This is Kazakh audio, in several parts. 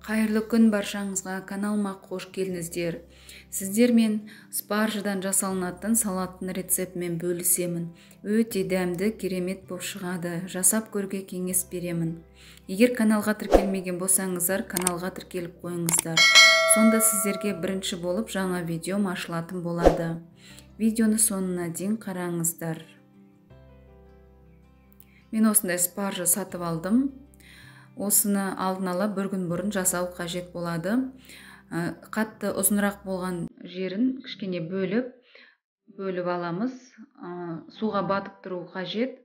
Қайырлы күн баршаңызға, каналыма қош келдіңіздер. Сіздермен спаржыдан жасалынатын салаттың рецептімен бөлісемін. Өте дәмді, керемет болып шығады. Жасап көруге кеңес беремін. Егер каналға тіркелмеген болсаңыздар, каналға тіркеліп қойыңыздар. Сонда сіздерге бірінші болып жаңа видеом ашылатын болады. Видеоны соңына дейін қараңыздар. Мен осындай спаржа сатып алдым. Осыны алдын ала бір күн бұрын жасау қажет болады. Қатты ұзынырақ болған жерін кішкене бөліп аламыз. Суға батып тұру қажет.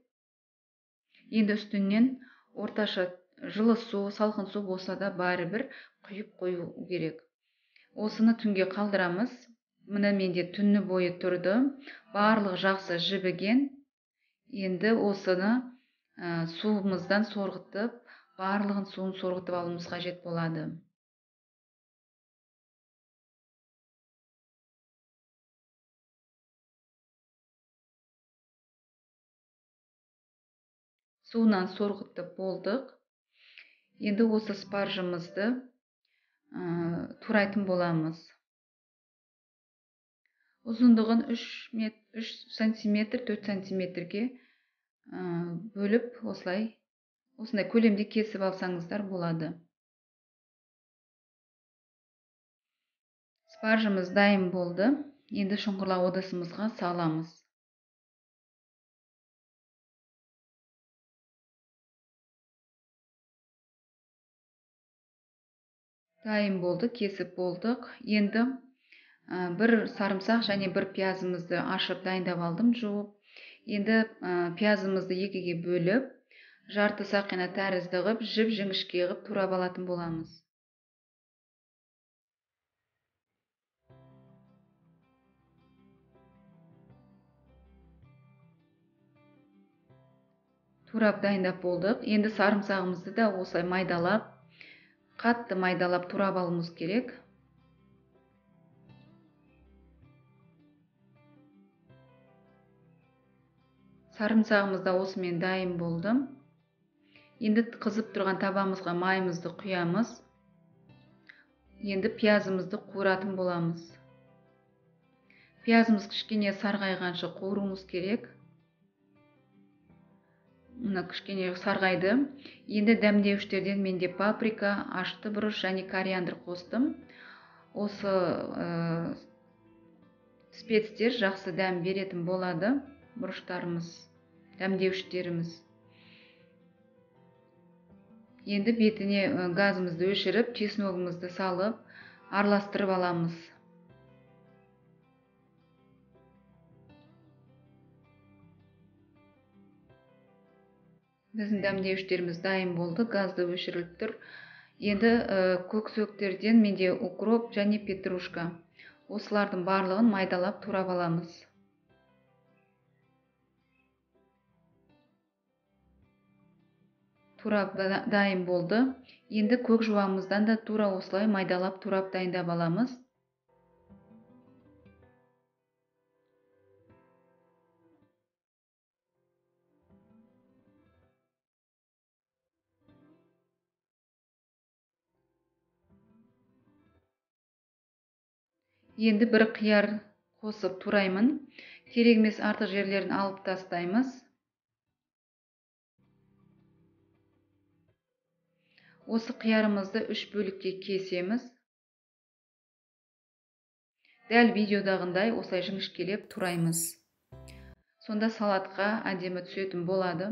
Енді үстінен орташа жылы су, салқын су болса да бәрібір құйып қою керек. Осыны түнге қалдырамыз. Мына менде түні бойы тұрды. Барлық жақсы жібіген. Енді осыны суымыздан сорғытып, барлығын суын сорғытып алуымыз қажет болады. Суынан сорғытып болдық. Енді осы спаржымызды турайтын боламыз. Ұзындығын 3 сантиметр, 4 сантиметрге бөліп осындай көлемде кесіп алсаңыздар болады. Спаржымыз дайын болды. Енді шұңғырлау ыдысымызға саламыз. Дайын болды, кесіп болдық. Енді бір сарымсақ және бір пиязымызды ашып дайындап алдым, жуып. Енді пиязымызды екіге бөліп, жарты сақина тәрізді ғып, жіп-жіңішке ғып турап алатын боламыз. Турап дайындап болдық. Енді сарымсағымызды да осылай майдалап, қатты майдалап турап алуымыз керек. Сарымсағымыз да осымен дайын болды. Енді қызып тұрған табамызға майымызды құямыз. Енді пиязымызды қуыратын боламыз. Пиязымыз кішкене сарғайғанша қуыруымыз керек. Мына кішкене сарғайды. Енді дәмдеуіштерден менде паприка, ашты бұрыш және кориандр қостым. Осы спецтер жақсы дәм беретін болады. Бұрыштарымыз, дәмдеуіштеріміз. Енді бетіне газымызды өшіріп, чесногымызды салып, араластырып аламыз. Біздің дәмдеуіштеріміз дайын болды, газды өшіріліп тұр. Енді көксөктерден менде укроп және петрушка. Осылардың барлығын майдалап турап аламыз. Турап дайын болды. Енді көк жуамыздан да тура осылай майдалап турап дайындап аламыз. Енді бір қияр қосып тураймын. Керек емес артық жерлерін алып тастаймыз. Осы қиярымызды 3 бөлікке кесеміз. Дәл видеодағындай осылай жіңішкелеп тураймыз. Сонда салатқа әдемі түсетін болады.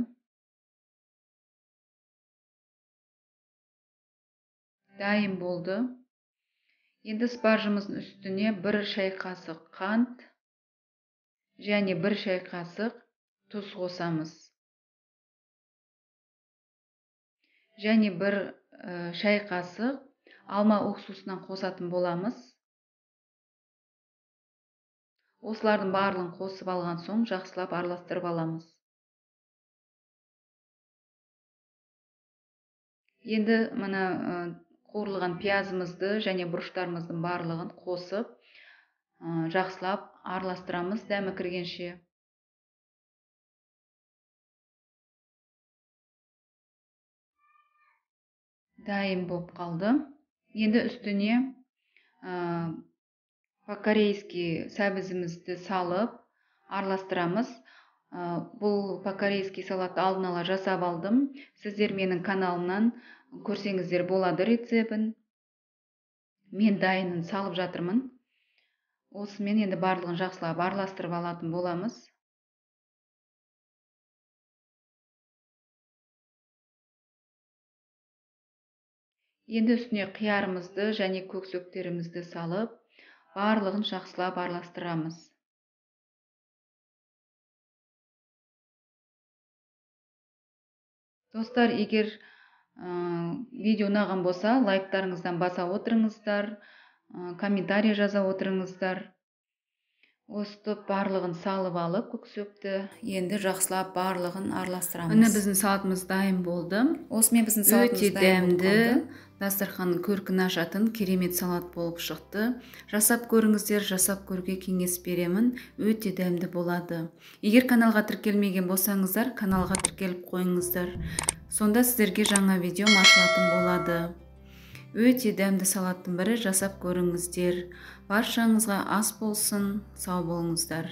Дайын болды. Енді спаржымыздың үстіне 1 шай қасық қант және 1 шай қасық тұз қосамыз. Және 1 шай қасық алма уксусынан қосатын боламыз. Осылардың барлығын қосып алған соң жақсылап араластырып аламыз. Енді мына қуырылған пиязымызды және бұрыштарымыздың барлығын қосып, жақсылап араластырамыз дәмі кіргенше. Дайын болып қалды. Енді үстіне по-корейски сәбізімізді салып араластырамыз. Бұл по-корейски салатты алдын ала жасап алдым. Сіздер менің каналымнан көрсеңіздер болады рецебін. Мен дайынын салып жатырмын. Осымен енді барлығын жақсылап араластырып алатын боламыз. Енді үстіне қиярымызды және көксөктерімізді салып, барлығын жақсылап араластырамыз. Достар, егер видео ұнаған болса, лайктарыңыздан баса отырыңыздар, комментарий жаза отырыңыздар. Осты барлығын салып алып, көксөкті енді жақсылап барлығын араластырамыз. Міне біздің салатымыз дайын болды. Осымен біздің салатымыз дайын болды. Дастарханның көркін ашатын керемет салат болып шықты. Жасап көріңіздер, жасап көруге кеңес беремін. Өте дәмді болады. Егер каналға тіркелмеген болсаңыздар, каналға тіркеліп қойыңыздар. Сонда сіздерге жаңа видео ашылатын болады. Өте дәмді салаттың бірі, жасап көріңіздер. Баршаңызға ас болсын, сау болыңыздар.